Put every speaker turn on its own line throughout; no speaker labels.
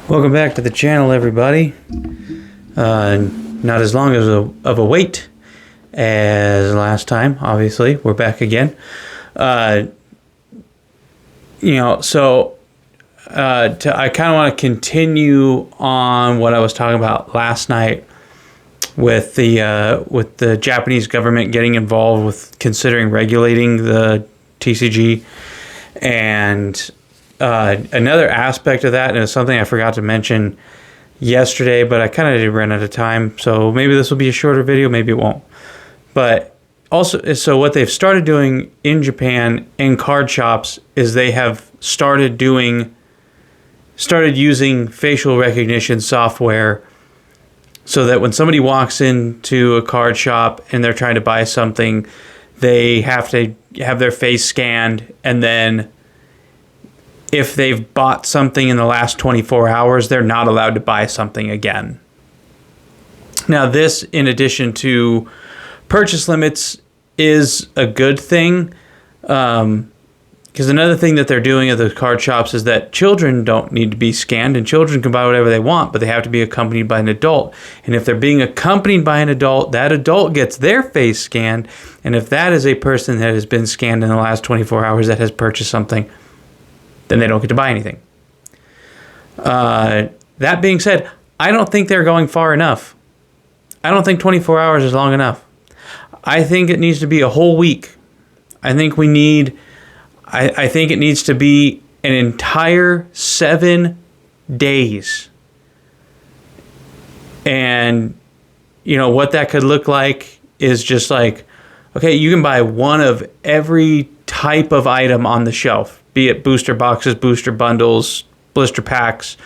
Welcome back to the channel, everybody. Not as long as of a wait as last time. Obviously, we're back again. I kind of want to continue on what I was talking about last night with the Japanese government getting involved with considering regulating the TCG. And another aspect of that, and it's something I forgot to mention yesterday, but I kind of did run out of time, so maybe this will be a shorter video, maybe it won't. But also, so what they've started doing in Japan in card shops is they have started using facial recognition software so that when somebody walks into a card shop and they're trying to buy something, they have to have their face scanned, and then if they've bought something in the last 24 hours, they're not allowed to buy something again. Now, this, in addition to purchase limits, is a good thing. Because another thing that they're doing at the card shops is that children don't need to be scanned, and children can buy whatever they want, but they have to be accompanied by an adult. And if they're being accompanied by an adult, that adult gets their face scanned. And if that is a person that has been scanned in the last 24 hours that has purchased something, then they don't get to buy anything. That being said, I don't think they're going far enough. I don't think 24 hours is long enough. I think it needs to be a whole week. I think it needs to be an entire 7 days. And, what that could look like is just like, okay, you can buy one of every type of item on the shelf. Be it booster boxes, booster bundles, blister packs,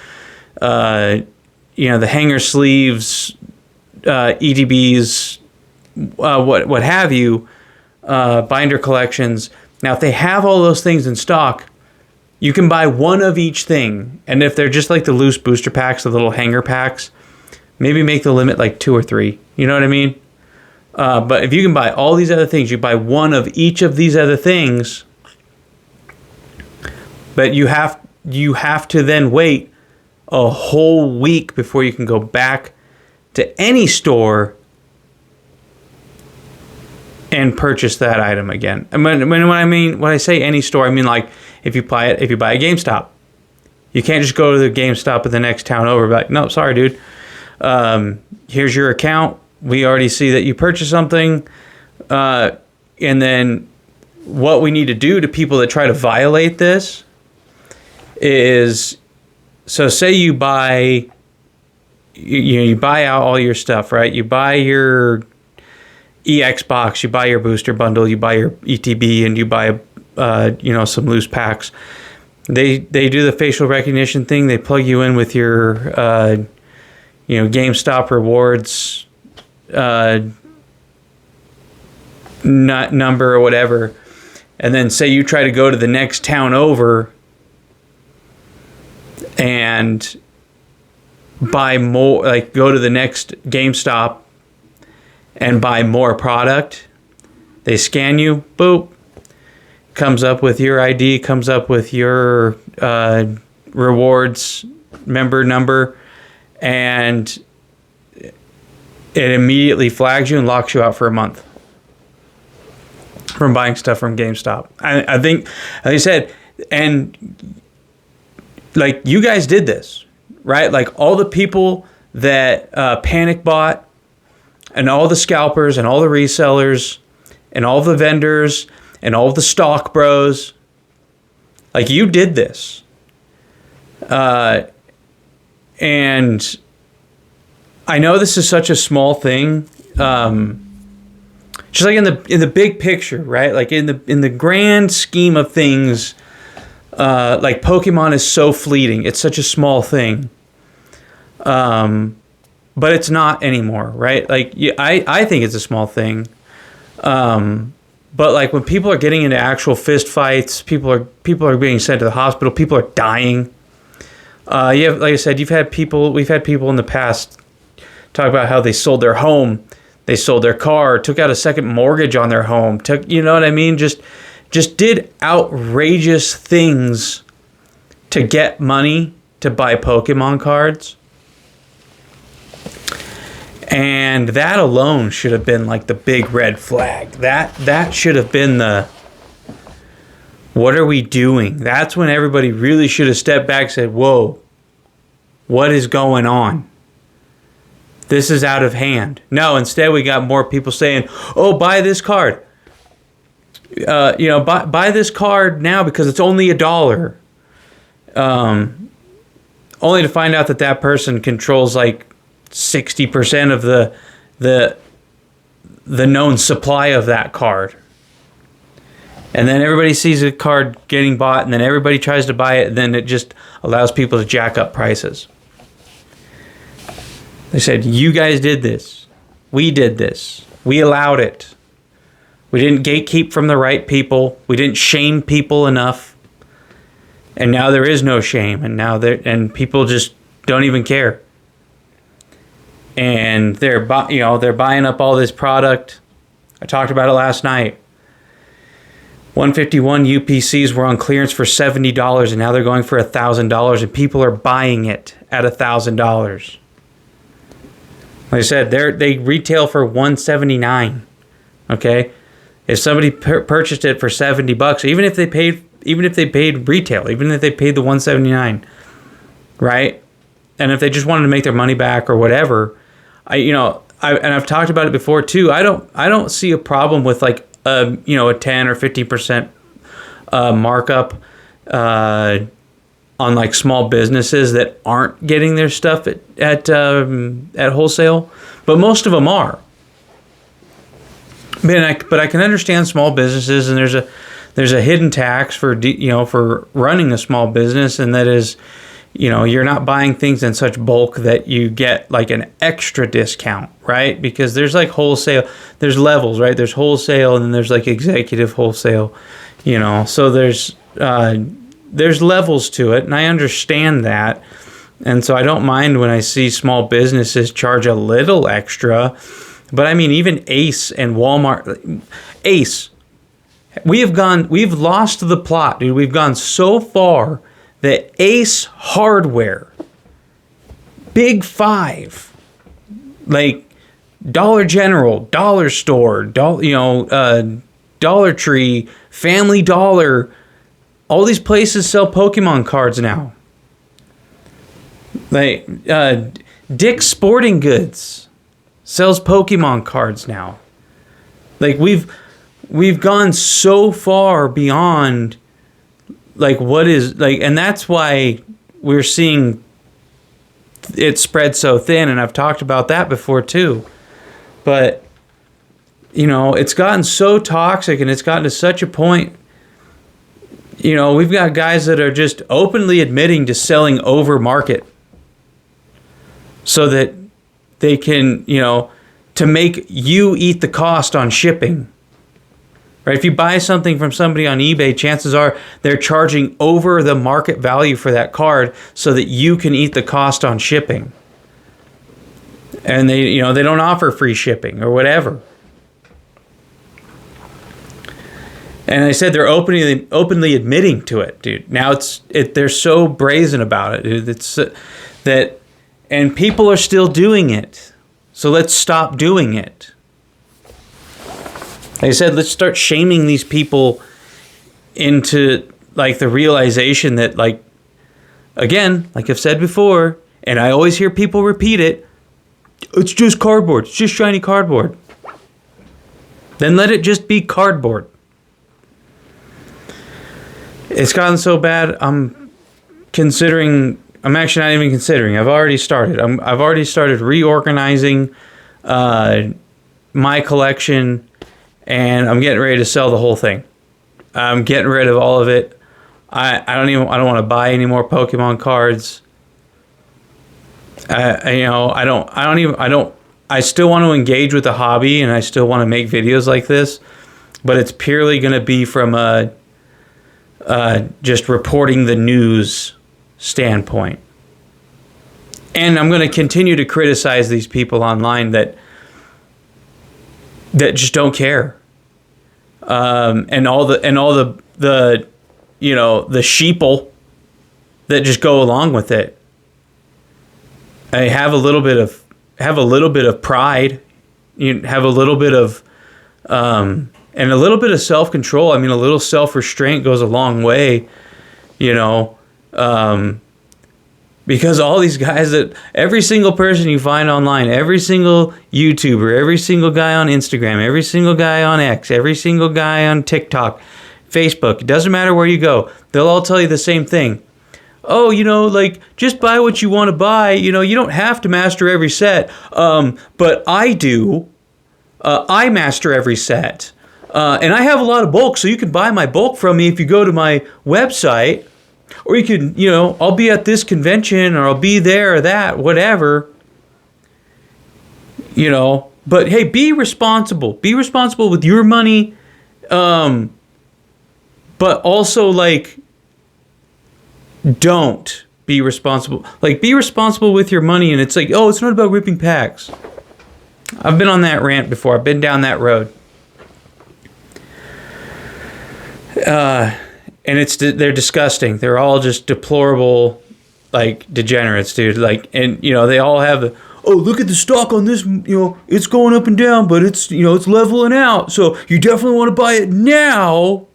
the hanger sleeves, EDBs, what have you, binder collections. Now, if they have all those things in stock, you can buy one of each thing. And if they're just like the loose booster packs, the little hanger packs, maybe make the limit like 2 or 3. You know what I mean? But if you can buy all these other things, you buy one of each of these other things. But you have to then wait a whole week before you can go back to any store and purchase that item again. And when I say any store, I mean like if you buy a GameStop, you can't just go to the GameStop in the next town over. Like, no, sorry, dude. Here's your account. We already see that you purchased something, and then what we need to do to people that try to violate this is, so say you buy, you buy out all your stuff, right? You buy your EX box, you buy your booster bundle, you buy your ETB, and you buy some loose packs. They do the facial recognition thing. They plug you in with your GameStop rewards number or whatever, and then say you try to go to the next town over and buy more, like go to the next GameStop and buy more product. They scan you, boop, comes up with your ID, comes up with your rewards member number, and it immediately flags you and locks you out for a month from buying stuff from GameStop. I think, like I said, and like you guys did this, right? Like all the people that panic bought, and all the scalpers and all the resellers and all the vendors and all the stock bros, like you did this. And I know this is such a small thing, just like in the big picture, right? Like in the grand scheme of things, like Pokemon is so fleeting. It's such a small thing. But it's not anymore, right? Like I think it's a small thing. But like when people are getting into actual fist fights, people are being sent to the hospital, people are dying. Like I said, we've had people in the past talk about how they sold their home, they sold their car, took out a second mortgage on their home, you know what I mean? Just did outrageous things to get money to buy Pokemon cards. And that alone should have been like the big red flag. That should have been the, what are we doing? That's when everybody really should have stepped back and said, whoa, what is going on? This is out of hand. No, instead we got more people saying, oh, buy this card. Buy this card now because it's only $1. Only to find out that person controls like 60% of the known supply of that card. And then everybody sees a card getting bought, and then everybody tries to buy it, and then it just allows people to jack up prices. They said, you guys did this. We did this. We allowed it. We didn't gatekeep from the right people. We didn't shame people enough. And now there is no shame. And people just don't even care. And they're buying up all this product. I talked about it last night. 151 UPCs were on clearance for $70, and now they're going for $1,000, and people are buying it at $1,000. Like I said, they retail for $179. Okay, if somebody purchased it for $70, even if they paid retail, even if they paid the $179, right? And if they just wanted to make their money back or whatever, I've talked about it before too. I don't see a problem with like a 10 or 50% markup on like small businesses that aren't getting their stuff at wholesale, but most of them are. But I can understand small businesses, and there's a hidden tax for running a small business, and that is, you're not buying things in such bulk that you get like an extra discount, right? Because there's like wholesale, there's levels, right? There's wholesale, and then there's like executive wholesale, so there's levels to it, and I understand that. And so I don't mind when I see small businesses charge a little extra. But I mean, even Ace and Walmart, Ace, we've lost the plot, dude. We've gone so far that Ace Hardware, Big Five, like Dollar General, Dollar Store, Dollar Tree, Family Dollar, all these places sell Pokemon cards now. Like Dick's Sporting Goods sells Pokemon cards now. Like we've gone so far beyond like what is like, and that's why we're seeing it spread so thin, and I've talked about that before too. But it's gotten so toxic, and it's gotten to such a point. We've got guys that are just openly admitting to selling over market so that they can, to make you eat the cost on shipping. Right? If you buy something from somebody on eBay, chances are they're charging over the market value for that card so that you can eat the cost on shipping. And they don't offer free shipping or whatever. And I said they're openly admitting to it, dude. Now they're so brazen about it, dude. It's that, and people are still doing it. So let's stop doing it. Like I said, let's start shaming these people into like the realization that, like, again, like I've said before, and I always hear people repeat it, it's just cardboard. It's just shiny cardboard. Then let it just be cardboard. It's gotten so bad, I'm actually not even considering. I've already started. I've already started reorganizing my collection, and I'm getting ready to sell the whole thing. I'm getting rid of all of it. I don't want to buy any more Pokemon cards. I still want to engage with the hobby, and I still want to make videos like this, but it's purely going to be from just reporting the news standpoint. And I'm going to continue to criticize these people online that just don't care. And all the sheeple that just go along with it. I have a little bit of pride. You have a little bit of and a little bit of self-control. I mean, a little self-restraint goes a long way, you know, because all these guys every single person you find online, every single YouTuber, every single guy on Instagram, every single guy on X, every single guy on TikTok, Facebook, it doesn't matter where you go, they'll all tell you the same thing. Oh, you know, like, just buy what you want to buy. You know, you don't have to master every set. But I do. I master every set. And I have a lot of bulk, so you can buy my bulk from me if you go to my website. Or you can, you know, I'll be at this convention, or I'll be there or that, whatever. You know, but hey, be responsible. Be responsible with your money. But also, like, don't be responsible. Like, be responsible with your money, and it's like, oh, it's not about ripping packs. I've been on that rant before. I've been down that road. And they're disgusting. They're all just deplorable, like, degenerates, dude. Like, and, you know, they all have oh, look at the stock on this, you know, it's going up and down, but it's, you know, it's leveling out. So you definitely want to buy it now.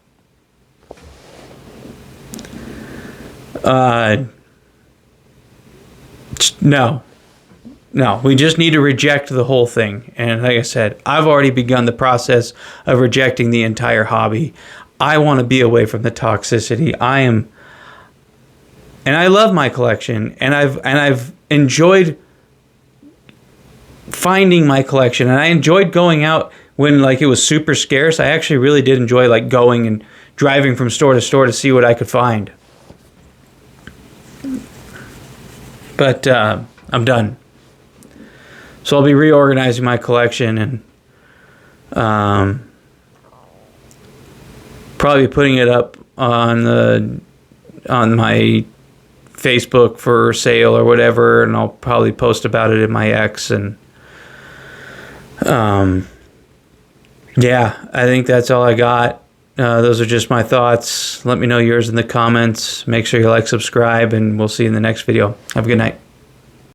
No, we just need to reject the whole thing. And like I said, I've already begun the process of rejecting the entire hobby. I want to be away from the toxicity. And I love my collection, and I've enjoyed finding my collection, and I enjoyed going out when, like, it was super scarce. I actually really did enjoy, like, going and driving from store to store to see what I could find. But I'm done. So I'll be reorganizing my collection and probably putting it up on my Facebook for sale or whatever, and I'll probably post about it in my X. And yeah, I think that's all I got. Those are just my thoughts. Let me know yours in the comments. Make sure you like, subscribe, and we'll see you in the next video. Have a good night.